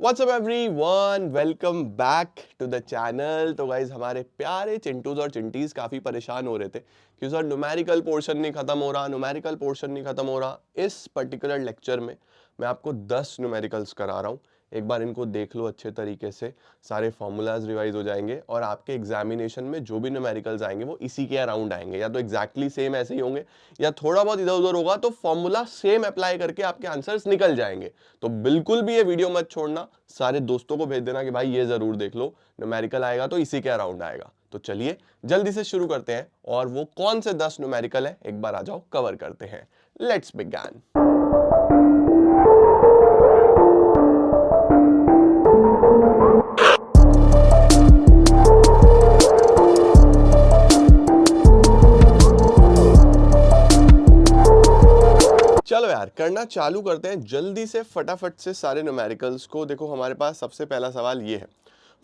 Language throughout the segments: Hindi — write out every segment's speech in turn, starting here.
WhatsApp everyone, welcome back to the channel. तो गाइज हमारे प्यारे चिंटूज और चिंटीज काफ़ी परेशान हो रहे थे कि सर न्यूमेरिकल पोर्शन नहीं खत्म हो रहा, न्यूमेरिकल पोर्शन नहीं खत्म हो रहा। इस पर्टिकुलर लेक्चर में मैं आपको 10 न्यूमेरिकल्स करा रहा हूँ। एक बार इनको देख लो अच्छे तरीके से, सारे फॉर्मूलाज रिवाइज हो जाएंगे और आपके एग्जामिनेशन में जो भी न्यूमेरिकल्स आएंगे वो इसी के अराउंड आएंगे, या तो एग्जैक्टली सेम ऐसे ही होंगे या थोड़ा बहुत इधर उधर होगा, तो फॉर्मूला सेम अप्लाई करके आपके आंसर्स निकल जाएंगे। तो बिल्कुल भी ये वीडियो मत छोड़ना, सारे दोस्तों को भेज देना कि भाई ये जरूर देख लो, न्यूमेरिकल आएगा तो इसी के अराउंड आएगा। तो चलिए जल्दी से शुरू करते हैं, और वो कौन से 10 न्यूमेरिकल है एक बार आ जाओ कवर करते हैं। Let's begin. चलो यार करना चालू करते हैं जल्दी से, फटाफट से सारे न्यूमेरिकल्स को। देखो हमारे पास सबसे पहला सवाल ये है,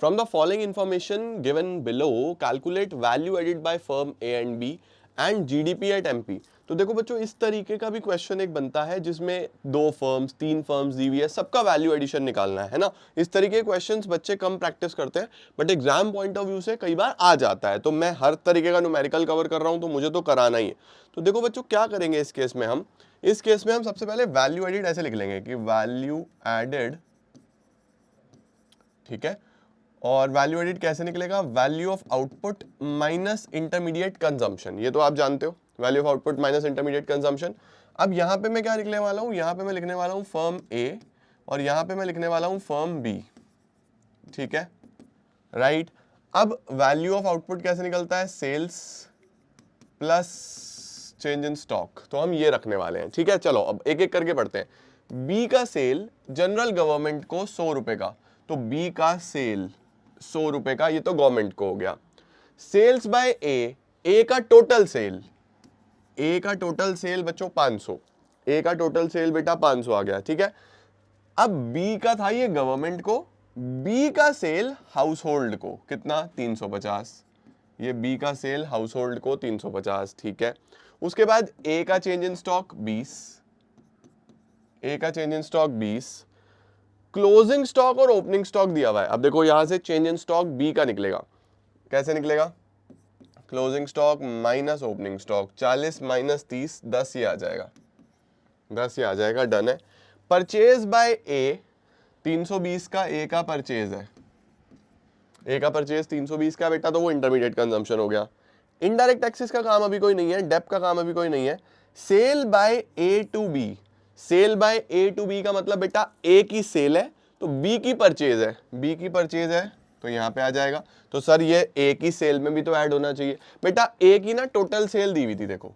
from the following information given below calculate value added by firm A and B and GDP at MP. तो देखो बच्चों, इस तरीके का भी क्वेश्चन एक बनता है जिसमें 2 फर्म्स 3 फर्म्स दी हुई है, सबका वैल्यू एडिशन निकालना है ना। इस तरीके के क्वेश्चंस बच्चे कम प्रैक्टिस करते हैं, but exam point of view से कई बार आ जाता है। तो मैं हर तरीके का न्यूमेरिकल कवर कर रहा हूं, तो मुझे तो कराना ही है। तो देखो बच्चों, क्या करेंगे इस केस में हम सबसे पहले वैल्यू एडेड ऐसे लिख लेंगे कि वैल्यू एडेड, ठीक है। और वैल्यू एडेड कैसे निकलेगा, value of output minus intermediate consumption. ये तो आप जानते हो, value of output minus intermediate consumption. अब यहां पे मैं क्या लिखने वाला हूं, यहां पे मैं लिखने वाला हूं फर्म ए, और यहां पे मैं लिखने वाला हूं फर्म बी, ठीक है, राइट। अब वैल्यू ऑफ आउटपुट कैसे निकलता है, sales plus change in stock, तो हम ये रखने वाले हैं, ठीक है। चलो अब एक एक करके पढ़ते हैं। बी का सेल जनरल गवर्नमेंट को 100 रुपए का, तो बी का सेल 100 रुपए का, ये तो गवर्नमेंट को हो गया। सेल्स बाय ए का टोटल सेल, ए का टोटल सेल बच्चों 500, ए का टोटल सेल बेटा 500 आ गया, ठीक है। अब बी का था ये गवर्नमेंट को, बी का सेल हाउस होल्ड को कितना, 350। ये बी का सेल हाउस होल्ड को 350, ठीक है। उसके बाद ए का चेंज इन स्टॉक 20, ए का change in stock 20। Closing stock और ओपनिंग स्टॉक दिया हुआ है। अब देखो यहां से चेंज इन स्टॉक बी का निकलेगा, कैसे निकलेगा, closing stock minus opening stock, 40 minus 30, 10 ही आ जाएगा, 10 ही आ जाएगा, डन है। परचेज बाय ए 320 का ए का परचेज है, ए का परचेज 320 का बेटा, तो वो इंटरमीडिएट कंजम्पशन हो गया। इनडायरेक्ट टैक्सेस का काम अभी कोई नहीं है, डेप का काम अभी कोई नहीं है। Sale by A to B, sale by A to B का मतलब बेटा ए की सेल है तो बी की परचेज है, बी की परचेज है तो यहां पे आ जाएगा। तो सर ये ए की सेल में भी तो ऐड होना चाहिए बेटा, ए की ना टोटल सेल दी हुई थी, देखो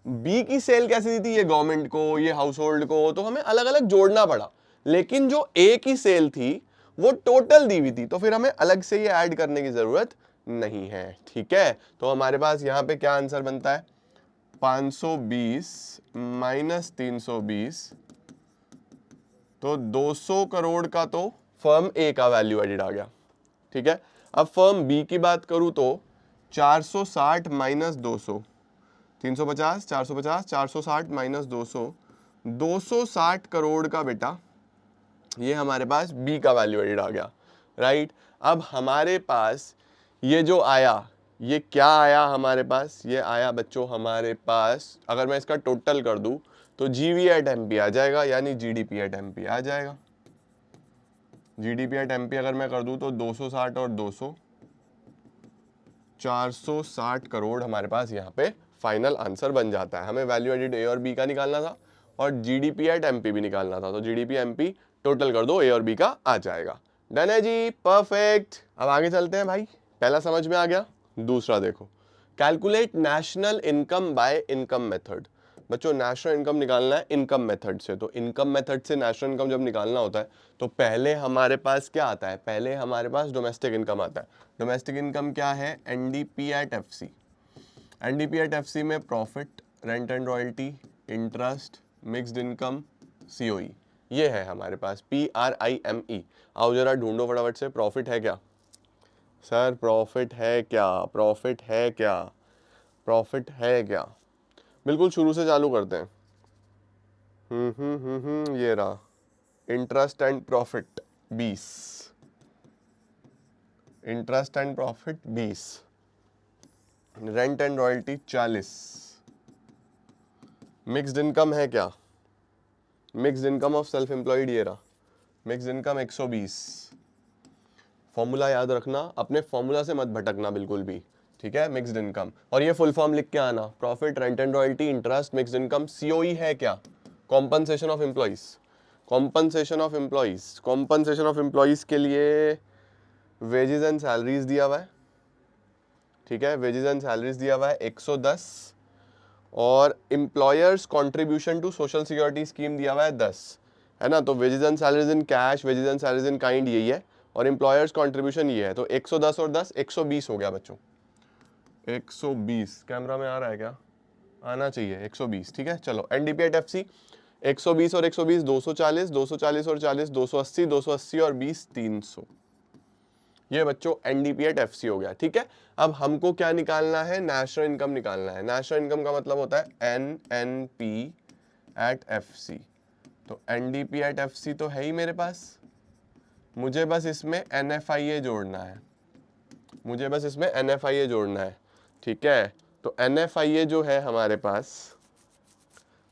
बी की सेल कैसे दी थी, ये गवर्नमेंट को, ये हाउस होल्ड को, तो हमें अलग अलग जोड़ना पड़ा। लेकिन जो ए की सेल थी वो टोटल दी हुई थी, तो फिर हमें अलग से ये ऐड करने की जरूरत नहीं है, ठीक है। तो हमारे पास यहां पे क्या आंसर बनता है, 520 माइनस 320, तो 200 करोड़ का तो फर्म ए का वैल्यू एडेड आ गया, ठीक है। अब फर्म बी की बात करूं तो 460 माइनस 200, 350, 450, 460 माइनस 200, 260 करोड़ का बेटा ये हमारे पास बी का वैल्यू एडेड आ गया, राइट। अब हमारे पास ये जो आया, ये क्या आया हमारे पास, ये आया बच्चों हमारे पास, अगर मैं इसका टोटल कर दूं तो जीवी एट एमपी आ जाएगा, यानी जीडीपी एट एमपी आ जाएगा। जीडीपी एट एमपी अगर मैं कर दूं तो 260 और 200, 460 करोड़ हमारे पास यहाँ पे फाइनल आंसर बन जाता है। हमें वैल्यू एडेड ए और बी का निकालना था और जीडीपी एट एमपी भी निकालना था, तो जीडीपी एमपी टोटल कर दो, ए और बी का आ जाएगा। डन है जी, परफेक्ट। अब आगे चलते हैं भाई, पहला समझ में आ गया। दूसरा देखो, calculate national income by income method. बच्चों नेशनल इनकम निकालना है इनकम मेथड से, तो इनकम मेथड से नेशनल इनकम जब निकालना होता है तो पहले हमारे पास क्या आता है, पहले हमारे पास डोमेस्टिक इनकम आता है। डोमेस्टिक इनकम क्या है, NDP at FC. NDP at FC में profit, rent and royalty, interest, mixed income, COE, ये है हमारे पास PRIME। आओ जरा ढूंढो फटाफट से, प्रॉफिट है क्या सर, प्रॉफिट है क्या, प्रॉफिट है क्या, प्रॉफिट है क्या। बिल्कुल शुरू से चालू करते हैं। ये रहा interest and profit, 20, interest and profit 20, rent and royalty 40, mixed income है क्या, mixed income of self employed ये रहा, मिक्स्ड इनकम 120। फॉर्मूला याद रखना, अपने फॉर्मूला से मत भटकना बिल्कुल भी, ठीक है। मिक्स्ड इनकम और ये फुल फॉर्म लिख के आना, profit, rent and royalty, interest, mixed income. COE है क्या, compensation of employees, compensation of employees, compensation of employees के लिए वेजेस एंड सैलरीज दिया हुआ है, ठीक है, वेजेस एंड सैलरीज दिया हुआ है 110, और employers contribution to social security scheme दिया हुआ है 10, है ना। तो wages and salaries in cash, wages and salaries in kind यही है, और एम्प्लॉयर्स कंट्रीब्यूशन ये है। तो 110 और 10 120 हो गया बच्चों, 120। कैमरा में आ रहा है क्या, आना चाहिए 120, ठीक है। चलो एनडीपी एट एफसी 120 और 120 240, 240 और 40 280, 280 और 20 300। ये बच्चों एनडीपी एट एफसी हो गया, ठीक है। अब हमको क्या निकालना है, नेशनल इनकम निकालना है। नेशनल इनकम का मतलब होता है एनएनपी एट एफसी। तो एनडीपी एट एफसी तो है ही मेरे पास, मुझे बस इसमें एनएफआईए जोड़ना है, मुझे बस इसमें एनएफआईए जोड़ना है, ठीक है। तो एनएफआईए जो है हमारे पास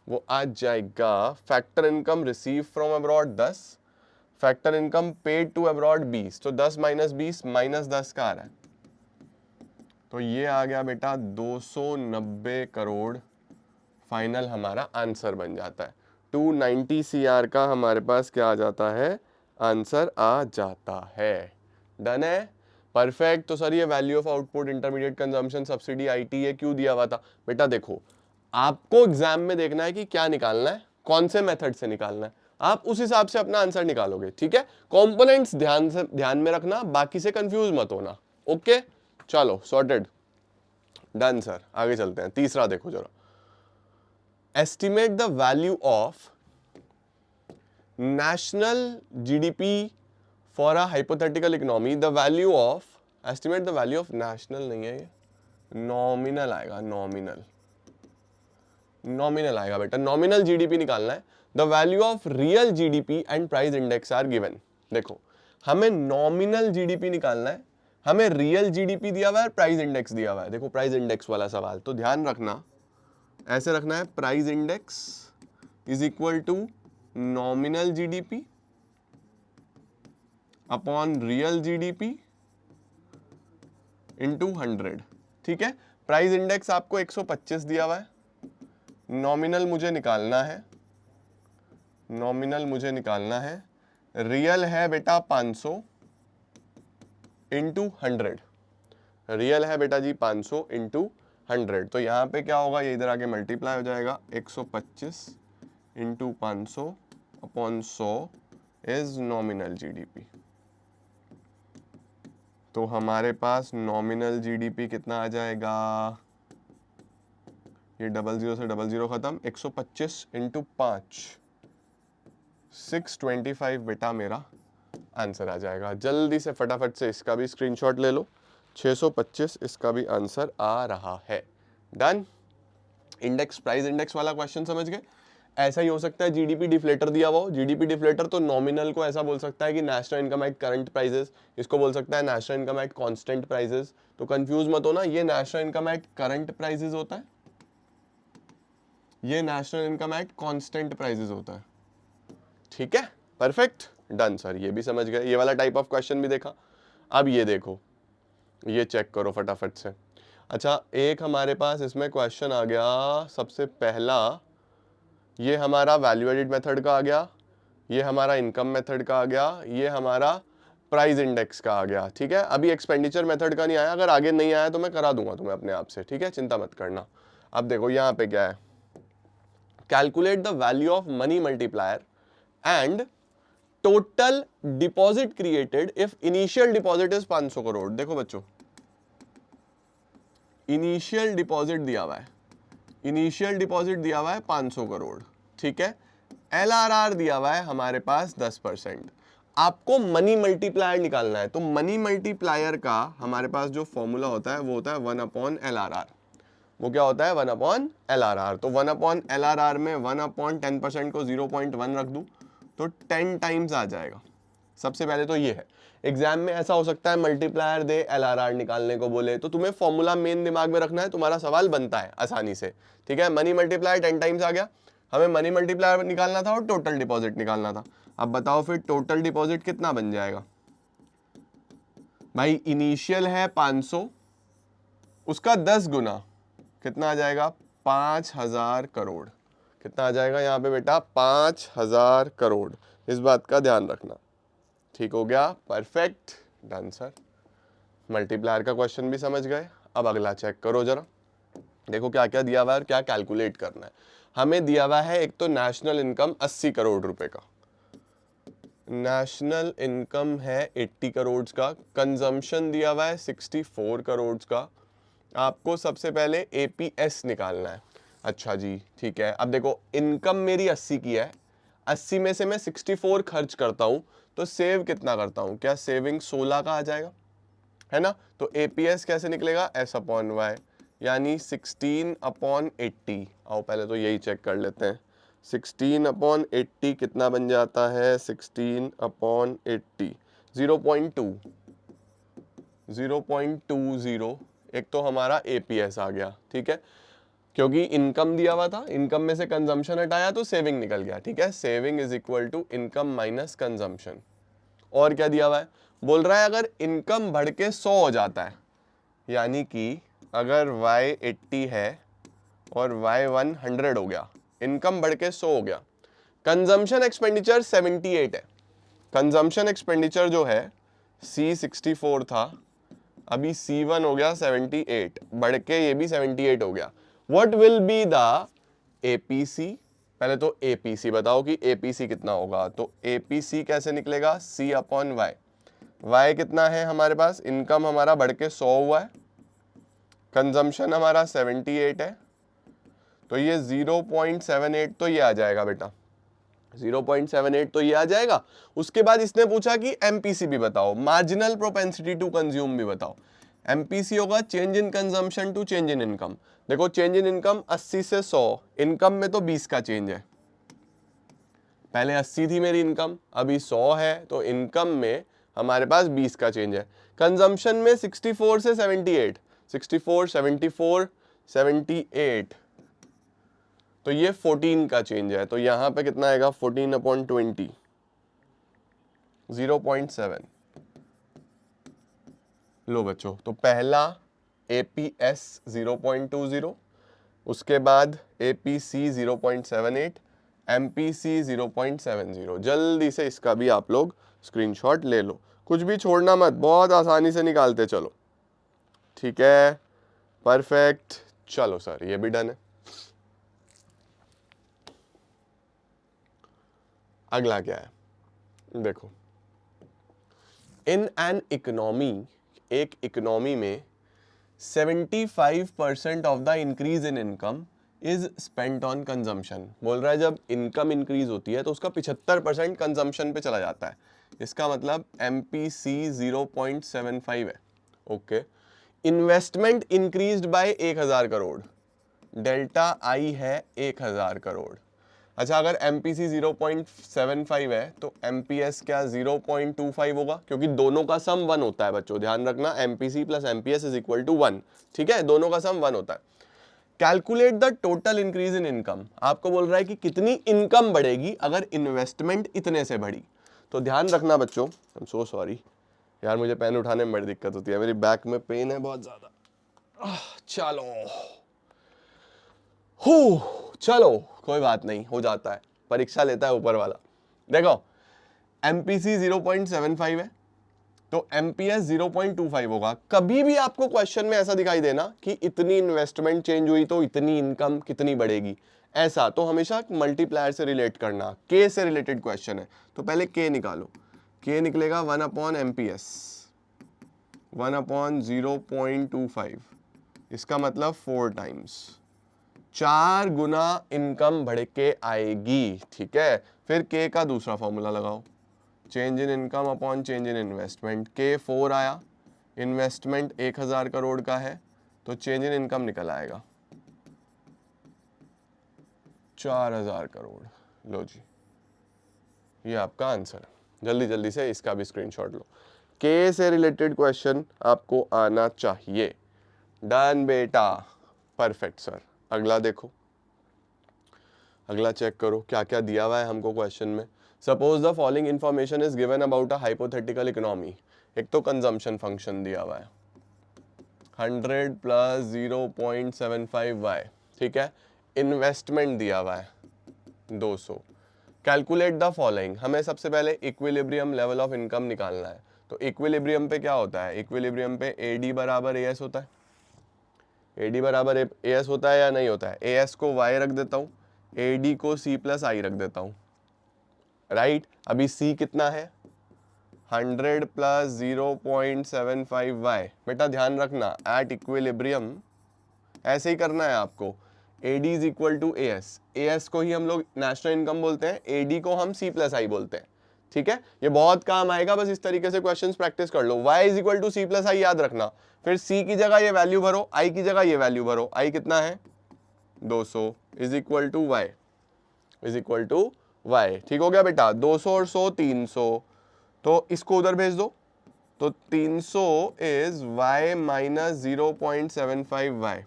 वो आ जाएगा, factor income receive from abroad 10, factor income paid to abroad 20, तो 10 माइनस 20 माइनस 10 का आ रहा है, तो ये आ गया बेटा 290 करोड़। फाइनल हमारा आंसर बन जाता है 290 CR का हमारे पास क्या आ जाता है, आंसर आ जाता है। डन है, परफेक्ट। तो सर ये value of output, intermediate consumption, subsidy, IT ये क्यों दिया हुआ था बेटा, देखो आपको एग्जाम में देखना है कि क्या निकालना है, कौन से मेथड से निकालना है, आप उस हिसाब से अपना आंसर निकालोगे, ठीक है। कंपोनेंट्स ध्यान में रखना, बाकी से कंफ्यूज मत होना, ओके। चलो सॉर्टेड, डन सर। आगे चलते हैं, तीसरा देखो जरा, estimate the value of national GDP for a hypothetical economy, the value of, estimate the value of national नहीं है ये, nominal आएगा, nominal, nominal आएगा बेटा, nominal GDP निकालना है। the value of real GDP and price index are given। देखो हमें nominal GDP निकालना है, हमें real GDP दिया हुआ है, प्राइस इंडेक्स दिया हुआ है। देखो प्राइस इंडेक्स वाला सवाल तो ध्यान रखना, ऐसे रखना है, price index is equal to nominal GDP upon real GDP into 100, ठीक है। प्राइस इंडेक्स आपको 125 दिया हुआ है, नॉमिनल मुझे निकालना है, नॉमिनल मुझे निकालना है, रियल है बेटा 500 इंटू 100, रियल है बेटा जी 500 इंटू 100। तो यहाँ पे क्या होगा, ये इधर आके मल्टीप्लाई हो जाएगा, 125 into 500 upon 100 is nominal GDP. तो हमारे पास नॉमिनल जीडीपी कितना आ जाएगा, ये 00 से 00 खत्म, 125 इंटू 5 625 बेटा मेरा आंसर आ जाएगा। जल्दी से फटाफट से इसका भी स्क्रीनशॉट ले लो, 625 इसका भी आंसर आ रहा है। डन। इंडेक्स, प्राइस इंडेक्स वाला क्वेश्चन समझ गए। ऐसा ही हो सकता है जीडीपी डिफ्लेटर दिया हुआ हो, जीडीपी डिफ्लेटर तो नॉमिनल को ऐसा बोल सकता है कि national income at current prices, इसको बोल सकता है national income at constant prices. तो कंफ्यूज मत होना, ये national income at current prices होता है, ये national income at constant prices होता है, ठीक है। परफेक्ट, डन सर, ये भी समझ गए, ये वाला टाइप ऑफ क्वेश्चन भी देखा। अब ये देखो, ये चेक करो फटाफट से। अच्छा एक हमारे पास इसमें क्वेश्चन आ गया, सबसे पहला ये हमारा वैल्यू एडेड मेथड का आ गया, ये हमारा इनकम मेथड का आ गया, ये हमारा प्राइस इंडेक्स का आ गया, ठीक है। अभी एक्सपेंडिचर मेथड का नहीं आया, अगर आगे नहीं आया तो मैं करा दूंगा तुम्हें अपने आप से, ठीक है, चिंता मत करना। अब देखो यहाँ पे क्या है, calculate the value of money multiplier and total deposit created if initial deposit is 500 crore. देखो बच्चों, इनिशियल डिपॉजिट दिया हुआ है, इनिशियल डिपॉजिट दिया हुआ है 500 करोड़, ठीक है। एलआरआर दिया हुआ है हमारे पास 10%। आपको मनी मल्टीप्लायर निकालना है, तो मनी मल्टीप्लायर का हमारे पास जो फॉर्मूला होता है वो होता है 1/LRR। वो क्या होता है, 1/LRR। तो 1/LRR में 1/10% को 0.1 रख दूं तो 10 टाइम्स आ जाएगा, सबसे पहले तो ये है। एग्जाम में ऐसा हो सकता है मल्टीप्लायर दे, LRR निकालने को बोले, तो तुम्हें फॉर्मूला मेन दिमाग में रखना है, तुम्हारा सवाल बनता है आसानी से। ठीक है, मनी मल्टीप्लायर 10 टाइम्स आ गया, हमें मनी मल्टीप्लायर निकालना था और टोटल डिपॉजिट निकालना था। अब बताओ फिर टोटल डिपॉजिट कितना बन जाएगा भाई? इनिशियल है 500, उसका 10 गुना कितना आ जाएगा? 5000 करोड़। कितना आ जाएगा यहाँ पे बेटा? 5000 करोड़। इस बात का ध्यान रखना। ठीक हो गया, परफेक्ट, डन सर। मल्टीप्लायर का क्वेश्चन भी समझ गए। अब अगला चेक करो जरा, देखो क्या क्या दिया हुआ है और क्या कैलकुलेट करना है। हमें दिया हुआ है एक तो नेशनल इनकम 80 करोड़ रुपए का, नेशनल इनकम है 80 करोड़ का, कंजम्पशन दिया हुआ है 64 करोड़ का। आपको सबसे पहले एपीएस निकालना है। अच्छा जी ठीक है, अब देखो इनकम मेरी 80 की है, 80 में से मैं 64 खर्च करता हूं तो सेव कितना करता हूं? क्या सेविंग 16 का आ जाएगा, है ना? तो एपीएस कैसे निकलेगा? एस अपॉन वाई, यानी 16/80। आओ पहले तो यही चेक कर लेते हैं। 16/80 कितना बन जाता है? 16/80 0.2, 0.20। एक तो हमारा एपीएस आ गया, ठीक है, क्योंकि इनकम दिया हुआ था, इनकम में से कंजम्पशन हटाया तो सेविंग निकल गया। ठीक है, saving is equal to income minus consumption. और क्या दिया हुआ है? बोल रहा है अगर इनकम बढ़ के 100 हो जाता है, यानी कि अगर y 80 है और y 100 हो गया, इनकम बढ़ के 100 हो गया, कंजम्पशन एक्सपेंडिचर 78 है, कंजम्पशन एक्सपेंडिचर जो है C 64 था, अभी C1 हो गया 78, बढ़ के ये भी 78 हो गया। What will be the APC? पहले तो APC बताओ कि APC कितना होगा। तो APC कैसे निकलेगा? C upon Y. वाई कितना है हमारे पास? इनकम हमारा बढ़ के 100 हुआ है, कंजम्पशन हमारा 78 है, तो ये 0.78 तो ये आ जाएगा बेटा, 0.78 तो ये आ जाएगा। उसके बाद इसने पूछा कि एमपीसी भी बताओ, मार्जिनल प्रोपेंसिटी टू कंज्यूम भी बताओ। एमपीसी होगा change in consumption to change in income. देखो चेंज इन इनकम 80 से 100, इनकम में तो 20 का चेंज है, पहले 80 थी मेरी इनकम, अभी 100 है, तो इनकम में हमारे पास 20 का चेंज है। कंजम्पशन में 64 से 78, 64 74 78, तो ये 14 का चेंज है, तो यहां पे कितना आएगा? 14/20, 0.7। लो बच्चों, तो पहला एपीएस 0.20, उसके बाद एपीसी 0.78, एमपीसी 0.70। जल्दी से इसका भी आप लोग स्क्रीनशॉट ले लो, कुछ भी छोड़ना मत, बहुत आसानी से निकालते चलो। ठीक है, परफेक्ट। चलो सर ये भी डन है। अगला क्या है देखो, इन एन इकोनॉमी, एक इकोनॉमी में 75% of the increase in income is spent on consumption. बोल रहा है जब इनकम इंक्रीज होती है तो उसका 75% कंजम्पशन पे चला जाता है। इसका मतलब एमपीसी 0.75 है। Okay, investment increased by 1000 crore, delta आई है 1000 करोड़। अच्छा, अगर MPC 0.75 है तो MPS क्या 0.25 होगा? क्योंकि दोनों का सम 1 होता है बच्चों, ध्यान रखना, MPC plus MPS is equal to 1। ठीक है, दोनों का सम 1 होता है। Calculate the total increase in income. आपको बोल रहा है कि कितनी इनकम बढ़ेगी अगर इन्वेस्टमेंट इतने से बढ़ी। तो ध्यान रखना बच्चों, आई एम सो सॉरी यार, मुझे पेन उठाने में बड़ी दिक्कत होती है, मेरी बैक में पेन है बहुत ज्यादा। चलो चलो कोई बात नहीं, हो जाता है, परीक्षा लेता है ऊपर वाला। देखो MPC 0.75 है तो MPS 0.25 होगा। कभी भी आपको क्वेश्चन में ऐसा दिखाई देना कि इतनी इन्वेस्टमेंट चेंज हुई तो इतनी इनकम कितनी बढ़ेगी, ऐसा तो हमेशा मल्टीप्लायर से रिलेट करना, K से रिलेटेड क्वेश्चन है तो पहले K निकालो। K निकलेगा 1/MPS, 1/0.25, इसका मतलब 4 टाइम्स, 4 गुना इनकम बढ़ के आएगी। ठीक है, फिर के का दूसरा फॉर्मूला लगाओ, change in income upon change in investment. के 4 आया, इन्वेस्टमेंट 1000 करोड़ का है तो चेंज इन इनकम निकल आएगा 4000 करोड़। लो जी, ये आपका आंसर है। जल्दी जल्दी से इसका भी स्क्रीनशॉट लो। के से रिलेटेड क्वेश्चन आपको आना चाहिए। डन बेटा, परफेक्ट सर। अगला देखो, अगला चेक करो क्या क्या दिया हुआ है हमको क्वेश्चन में। Suppose the following information is given about a hypothetical economy. एक तो कंजम्पशन फंक्शन दिया हुआ है 100 प्लस 0.75y, ठीक है। इन्वेस्टमेंट दिया हुआ है 200। कैलकुलेट द फॉलोइंग, हमें सबसे पहले इक्विलिब्रियम लेवल ऑफ इनकम निकालना है। तो इक्विलिब्रियम पे क्या होता है, इक्विलिब्रियम पे एडी बराबर एएस होता है। एडी बराबर एएस होता है या नहीं होता है? एएस को वाई रख देता हूँ, एडी को सी प्लस आई रख देता हूँ, राइट। अभी सी कितना है 100 प्लस 0.75y। बेटा ध्यान रखना एट इक्विलिब्रियम ऐसे ही करना है आपको। AD is equal to AS, AS को ही हम लोग नेशनल इनकम बोलते हैं, AD को हम C प्लस आई बोलते हैं, ठीक है। ये बहुत काम आएगा, बस इस तरीके से क्वेश्चंस प्रैक्टिस कर लो। Y is equal to C plus I याद रखना, फिर C की जगह ये वैल्यू भरो, I की जगह ये वैल्यू भरो। I कितना है 200 is equal to Y, is equal to Y। ठीक हो गया बेटा, 200 और 100 300, तो इसको उधर भेज दो। तो 300 इज Y माइनस 0.75Y,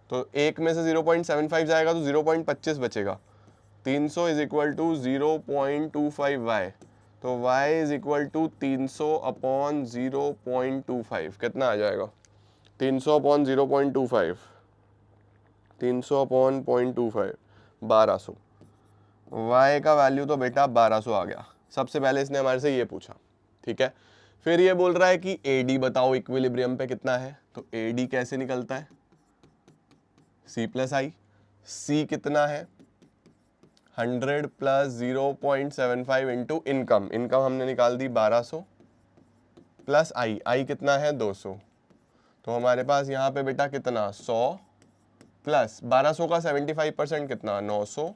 तो एक में से 0.75 जाएगा तो 0.25 बचेगा। 300 इज इक्वल टू 0.25y, तो y is equal to 300 upon 0.25। कितना आ जाएगा 300 अपॉन 0.25, 300 अपॉन 0.25, 1200। y का वैल्यू तो बेटा 1200 आ गया। सबसे पहले इसने हमारे से ये पूछा, ठीक है। फिर ये बोल रहा है कि AD बताओ इक्विलिब्रियम पे कितना है। तो AD कैसे निकलता है C प्लस आई। C कितना है 100 प्लस 0.75 इंटू इनकम, इनकम हमने निकाल दी 1200 प्लस आई कितना है 200। तो हमारे पास यहाँ पे बेटा कितना 100 प्लस 1200 का 75% कितना 900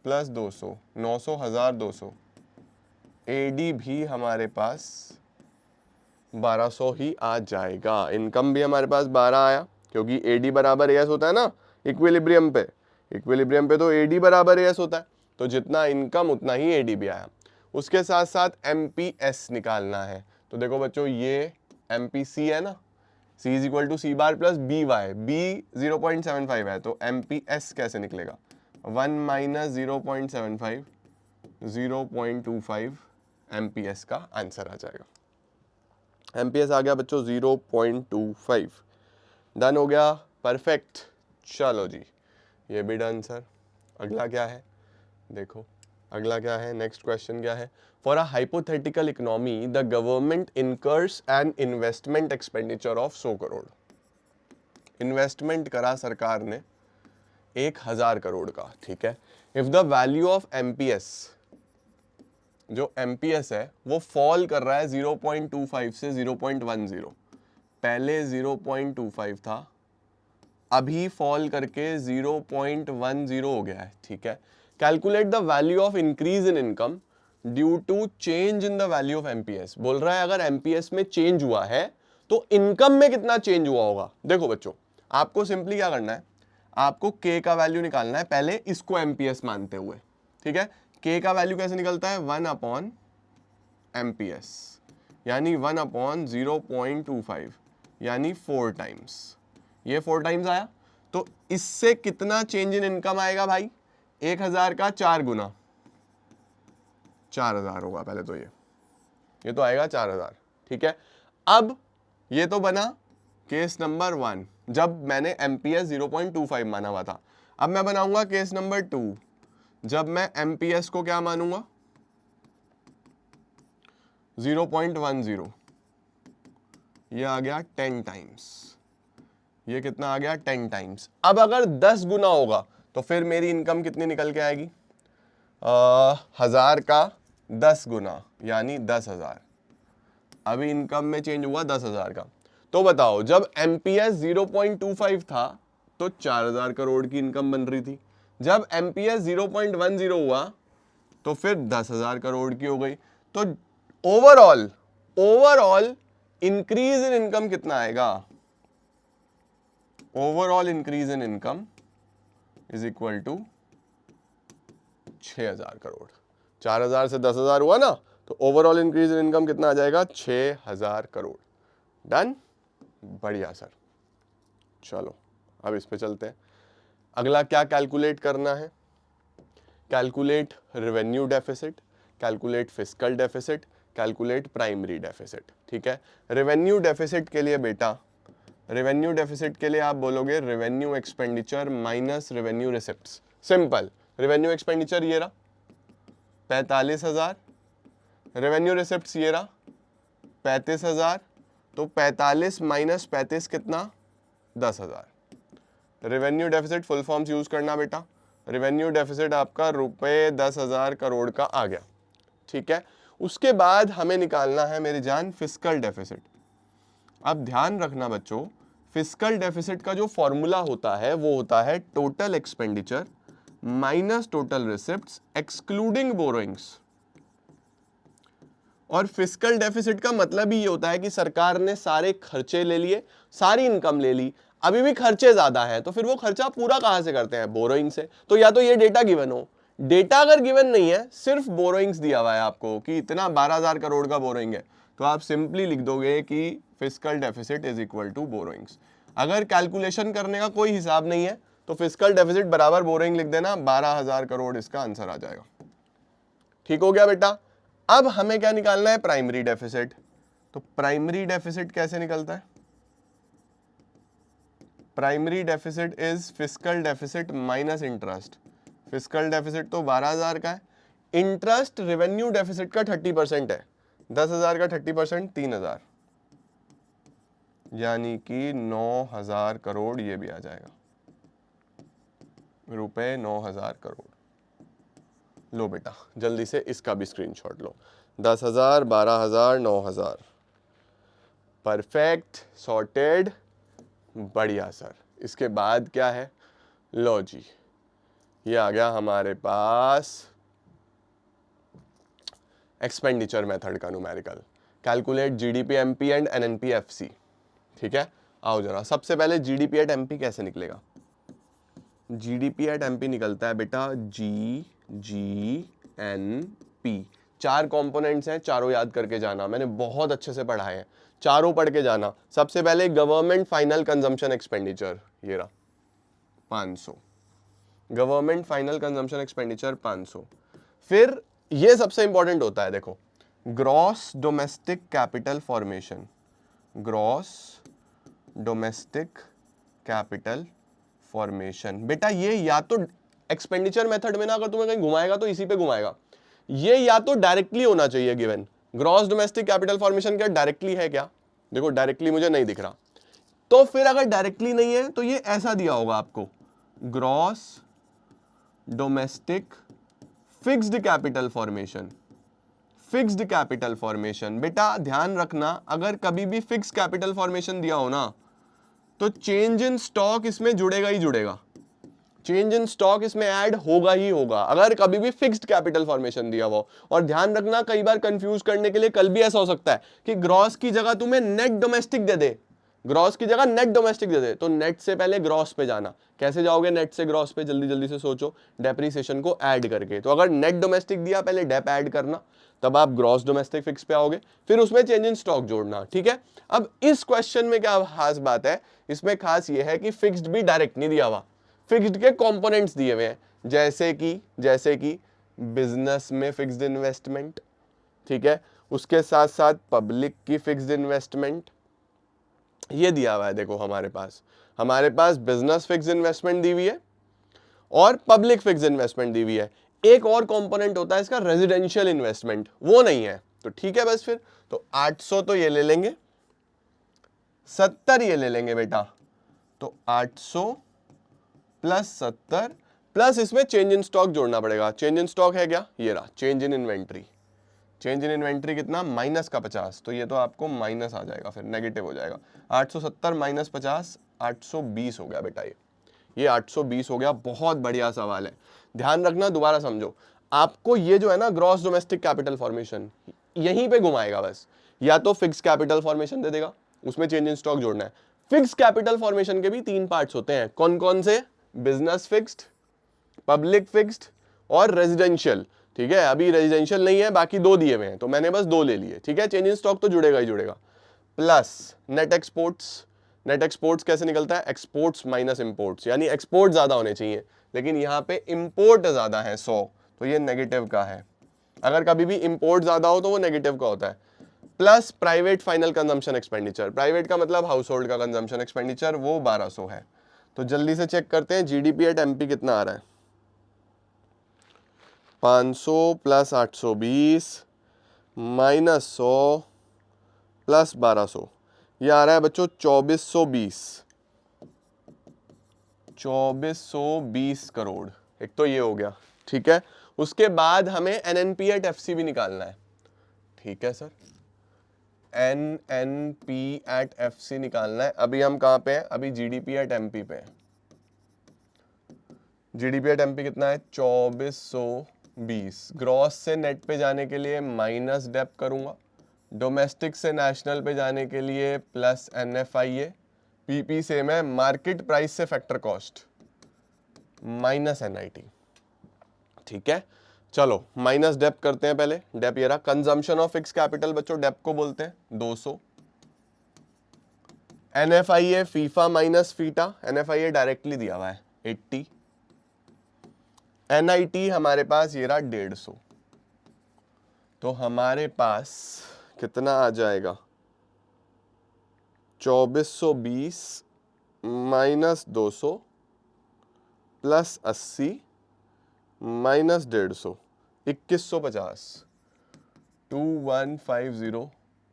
प्लस 200, 900 1200। AD भी हमारे पास 1200 ही आ जाएगा। इनकम भी हमारे पास 12 आया, क्योंकि AD बराबर एएस होता है ना इक्विलिब्रियम पे। इक्विलिब्रियम पे तो AD बराबर एएस होता है, तो जितना इनकम उतना ही AD भी आया। उसके साथ साथ MPS निकालना है। तो देखो बच्चों, ये MPC है ना, C is equal to C bar plus b y, b 0.75 है, तो MPS कैसे निकलेगा 1 माइनस 0.75, 0.25 MPS का आंसर आ जाएगा। MPS आ गया बच्चों 0.25। डन हो गया, परफेक्ट। चलो जी, ये भी डन सर। अगला क्या है देखो, अगला क्या है, नेक्स्ट क्वेश्चन क्या है। For a hypothetical economy the government incurs an investment expenditure of 100 crore. Investment करा सरकार ने 1000 करोड़ का, ठीक है। If the value of MPS, जो MPS है वो फॉल कर रहा है 0.25 से 0.10। पहले 0.25 था, अभी फॉल करके 0.10 हो गया है, ठीक है। Calculate the value of increase in income due to change in the value of MPS। बोल रहा है अगर MPS में चेंज हुआ है तो इनकम में कितना चेंज हुआ होगा। देखो बच्चों, आपको सिंपली क्या करना है, आपको K का वैल्यू निकालना है, पहले इसको MPS मानते हुए, ठीक है। K का वैल्यू कैसे निकलता है 1 अपॉन MPS, यानी 1 अपॉन 0.25, यानी 4 टाइम्स। ये 4 टाइम्स आया, तो इससे कितना चेंज इन इनकम आएगा भाई 1000 का 4 गुना, 4000 होगा पहले तो ये तो आएगा 4000, ठीक है। अब ये तो बना केस नंबर 1, जब मैंने MPS 0.25 माना हुआ था। अब मैं बनाऊंगा केस नंबर 2, जब मैं MPS को क्या मानूंगा 0.10। ये आ गया 10 टाइम्स, ये कितना आ गया 10 टाइम्स। अब अगर 10 गुना होगा तो फिर मेरी इनकम कितनी निकल के आएगी 1000 का 10 गुना, यानी 10,000। अभी इनकम में चेंज हुआ 10,000 का। तो बताओ, जब MPS 0.25 था तो 4000 करोड़ की इनकम बन रही थी, जब MPS 0.10 हुआ तो फिर 10,000 करोड़ की हो गई। तो overall overall increase in income कितना आएगा, overall increase in income is equal to 6000 crore. 4,000 से 10,000 हुआ ना, तो ओवरऑल इंक्रीज इन इनकम कितना आ जाएगा? 6,000 करोड़। डन, बढ़िया सर। चलो अब इस पे चलते हैं। अगला क्या कैलकुलेट करना है? Calculate revenue deficit, calculate fiscal deficit, calculate primary deficit. ठीक है, रेवेन्यू डेफिसिट के लिए बेटा, रेवेन्यू डेफिसिट के लिए आप बोलोगे revenue expenditure minus revenue receipts. Simple, revenue expenditure ये रहा 45,000, रेवेन्यू रिसिप्ट्स ये रहा 35,000, तो 45 माइनस 35 कितना? 10,000। Revenue deficit full forms use करना बेटा। रेवेन्यू डेफिसिट आपका रुपए 10,000 करोड़ का आ गया। ठीक है, उसके बाद हमें निकालना है मेरी जान फिस्कल डेफिसिट। अब ध्यान रखना बच्चों, फिस्कल डेफिसिट का जो फॉर्मूला होता है वो होता है total expenditure minus total receipts excluding borrowings. और फिस्कल डेफिसिट का मतलब ही ये होता है कि सरकार ने सारे खर्चे ले लिए, सारी इनकम ले ली, अभी भी खर्चे ज्यादा है, तो फिर वो खर्चा पूरा कहां से करते हैं? बोरोइंग से। तो या तो ये डेटा गिवन हो, डेटा अगर गिवन नहीं है, सिर्फ बोरोइंग्स दिया हुआ है आपको कि इतना 12,000 करोड़ का बोरोइंग है, तो आप सिंपली लिख दोगे कि fiscal deficit is equal to borrowings. अगर कैलकुलेशन करने का कोई हिसाब नहीं है तो फिस्कल डेफिसिट बराबर बोरोइंग लिख देना, 12,000 करोड़ इसका आंसर आ जाएगा। ठीक हो गया बेटा। अब हमें क्या निकालना है? Primary deficit. तो प्राइमरी डेफिसिट कैसे निकलता है? Primary deficit is fiscal deficit minus interest. Fiscal deficit तो 12,000 का है, इंटरेस्ट रेवेन्यू डेफिसिट का 30% है, 10,000 का 30% 3,000, यानी कि 9,000 करोड़ ये भी आ जाएगा, रुपए 9,000 करोड़। लो बेटा जल्दी से इसका भी स्क्रीनशॉट लो। 10,000, 12,000, 9,000। परफेक्ट, सॉर्टेड, बढ़िया सर। इसके बाद क्या है? लो जी, ये आ गया हमारे पास एक्सपेंडिचर मेथड का numerical. Calculate GDP MP and NNP FC. ठीक है, आओ जरा। सबसे पहले जीडीपी एट एमपी कैसे निकलेगा? जीडीपी एट एमपी निकलता है बेटा GGNP। 4 कंपोनेंट्स हैं, चारों याद करके जाना, मैंने बहुत अच्छे से पढ़ाए हैं, चारों पढ़ के जाना। सबसे पहले गवर्नमेंट फाइनल कंजम्पशन एक्सपेंडिचर, ये रहा 500, गवर्नमेंट फाइनल कंजम्पशन एक्सपेंडिचर 500। फिर ये सबसे इंपॉर्टेंट होता है, देखो, gross domestic capital formation, gross domestic capital formation. बेटा ये या तो एक्सपेंडिचर मेथड में ना अगर तुम्हें कहीं घुमाएगा तो इसी पे घुमाएगा, ये या तो डायरेक्टली होना चाहिए given. Gross domestic capital formation क्या डायरेक्टली है क्या? देखो डायरेक्टली मुझे नहीं दिख रहा, तो फिर अगर डायरेक्टली नहीं है तो ये ऐसा दिया होगा आपको, gross domestic fixed capital formation. Fixed capital formation, बेटा ध्यान रखना, अगर कभी भी फिक्स्ड कैपिटल फॉर्मेशन दिया हो ना तो चेंज इन स्टॉक इसमें जुड़ेगा ही जुड़ेगा, चेंज इन स्टॉक इसमें ऐड होगा ही होगा अगर कभी भी फिक्स्ड कैपिटल फॉर्मेशन दिया हुआ। और ध्यान रखना, कई बार कंफ्यूज करने के लिए कल भी ऐसा हो सकता है कि ग्रॉस की जगह तुम्हें नेट डोमेस्टिक दे दे, ग्रॉस की जगह नेट डोमेस्टिक दे दे, तो नेट से पहले ग्रॉस पे जाना। कैसे जाओगे नेट से ग्रॉस पे? जल्दी जल्दी से सोचो, डेप्रिसिएशन को ऐड करके। तो अगर नेट डोमेस्टिक दिया, पहले डेप ऐड करना, तब आप ग्रॉस डोमेस्टिक फिक्स पे आओगे, फिर उसमें चेंज इन स्टॉक जोड़ना। ठीक है, अब इस क्वेश्चन में क्या खास बात है? इसमें खास ये है कि फिक्स्ड भी डायरेक्ट नहीं दिया हुआ, फिक्स्ड के कंपोनेंट्स दिए हुए हैं, जैसे कि बिजनेस में फिक्स्ड इन्वेस्टमेंट, ठीक है, उसके साथ साथ पब्लिक की फिक्स्ड इन्वेस्टमेंट, ये दिया हुआ है। देखो हमारे पास बिजनेस फिक्स्ड इन्वेस्टमेंट दी हुई है और पब्लिक फिक्स्ड इन्वेस्टमेंट दी हुई है। एक और कंपोनेंट होता है इसका रेजिडेंशियल इन्वेस्टमेंट, वो नहीं है। तो ठीक है बस, फिर तो 800 तो ये ले लेंगे, 70 ये ले लेंगे बेटा, तो 800 प्लस 70 प्लस इसमें चेंज इन स्टॉक जोड़ना पड़ेगा। चेंज इन स्टॉक है क्या? ये रहा change in inventory. Change in inventory कितना? माइनस का 50, तो ये तो आपको माइनस आ जाएगा, फिर नेगेटिव हो जाएगा। 870 माइनस 50 820 हो गया बेटा, ये 820 हो गया। बहुत बढ़िया सवाल है, ध्यान रखना, दोबारा समझो। आपको ये जो है ना ग्रॉस डोमेस्टिक कैपिटल फॉर्मेशन, यहीं पे घुमाएगा बस, या तो फिक्स कैपिटल फॉर्मेशन दे देगा, उसमें चेंज इन स्टॉक जोड़ना है। फिक्स कैपिटल फॉर्मेशन के भी 3 पार्ट्स होते हैं, कौन कौन से? बिजनेस फिक्स्ड, पब्लिक फिक्स्ड और रेजिडेंशियल। ठीक है, अभी रेजिडेंशियल नहीं है, बाकी 2 दिए हुए हैं तो मैंने बस 2 ले लिए, ठीक है। चेंज इन स्टॉक तो जुड़ेगा ही जुड़ेगा, plus net exports. Net exports कैसे निकलता है, एक्सपोर्ट्स माइनस इंपोर्ट्स, यानी एक्सपोर्ट ज्यादा होने चाहिए लेकिन यहाँ पे इंपोर्ट ज्यादा है 100, तो ये नेगेटिव का है। अगर कभी भी इंपोर्ट ज्यादा हो तो वो नेगेटिव का होता है। Plus private final consumption expenditure, private का मतलब हाउस होल्ड का कंजम्पशन एक्सपेंडिचर, वो 1200 है। तो जल्दी से चेक करते हैं जीडीपी एट एमपी कितना आ रहा है, 500 प्लस 820 माइनस 100 प्लस 1200, ये आ रहा है बच्चों 2420 करोड़। एक तो ये हो गया, ठीक है। उसके बाद हमें एनएनपी एट एफसी भी निकालना है, ठीक है सर। एनएनपी एट एफसी निकालना है। अभी हम कहां पे हैं, अभी जीडीपी एट एमपी पे हैं। जीडीपी एट एमपी कितना है, 2420। ग्रॉस से नेट पे जाने के लिए माइनस डेप करूंगा, डोमेस्टिक से नेशनल पे जाने के लिए प्लस एनएफआईए, पीपी सेम है, मार्केट प्राइस से फैक्टर कॉस्ट माइनस एनआईटी, ठीक है। चलो माइनस डेप करते हैं पहले। डेप ये रहा, कंजम्पशन ऑफ फिक्स कैपिटल बच्चों डेप को बोलते हैं 200, NFIA FIFA minus FITA, NFIA directly दिया हुआ है 80, एनआईटी हमारे पास ये रहा 150, तो हमारे पास कितना आ जाएगा, 2420 माइनस 200 प्लस 80 माइनस 150, 2150, 2150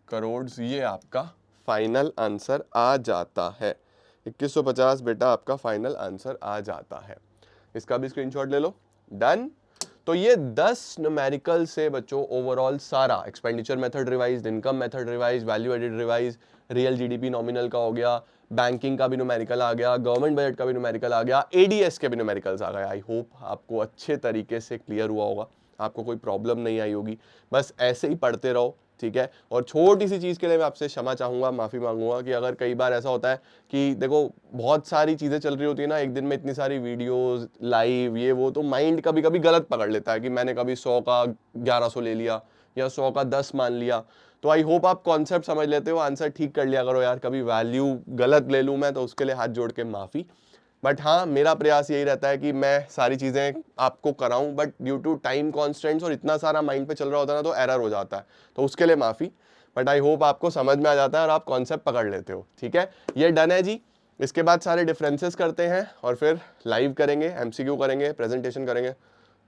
करोड़, ये आपका फाइनल आंसर आ जाता है। 2150 बेटा आपका फाइनल आंसर आ जाता है। इसका भी स्क्रीनशॉट ले लो, डन। तो ये 10 न्यूमेरिकल से बच्चों ओवरऑल सारा expenditure method revise, income method revise, value added revise, real GDP nominal का हो गया, बैंकिंग का भी न्यूमेरिकल आ गया, गवर्नमेंट बजट का भी न्यूमेरिकल आ गया, एडीएस के भी न्यूमेरिकल्स आ गए। आई होप आपको अच्छे तरीके से क्लियर हुआ होगा, आपको कोई प्रॉब्लम नहीं आई होगी। बस ऐसे ही पढ़ते रहो, ठीक है। और छोटी सी चीज़ के लिए मैं आपसे क्षमा चाहूँगा, माफ़ी मांगूंगा कि अगर कई बार ऐसा होता है कि देखो बहुत सारी चीज़ें चल रही होती है ना, एक दिन में इतनी सारी वीडियोस लाइव ये वो, तो माइंड कभी कभी गलत पकड़ लेता है कि मैंने कभी 100 का 1100 ले लिया या 100 का 10 मान लिया। तो आई होप आप कॉन्सेप्ट समझ लेते हो, आंसर ठीक कर लिया करो यार। कभी वैल्यू गलत ले लूँ मैं तो उसके लिए हाथ जोड़ के माफ़ी। बट हाँ, मेरा प्रयास यही रहता है कि मैं सारी चीज़ें आपको कराऊं, but due to time constants और इतना सारा माइंड पे चल रहा होता है ना, तो एरर हो जाता है, तो उसके लिए माफ़ी। बट आई होप आपको समझ में आ जाता है और आप कॉन्सेप्ट पकड़ लेते हो, ठीक है। ये डन है जी। इसके बाद सारे डिफरेंसेस करते हैं और फिर लाइव करेंगे, एमसीक्यू करेंगे, प्रेजेंटेशन करेंगे,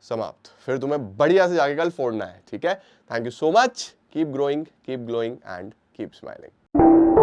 समाप्त। फिर तुम्हें बढ़िया से जाके कल फोड़ना है, ठीक है। Thank you so much, keep growing, keep glowing and keep smiling.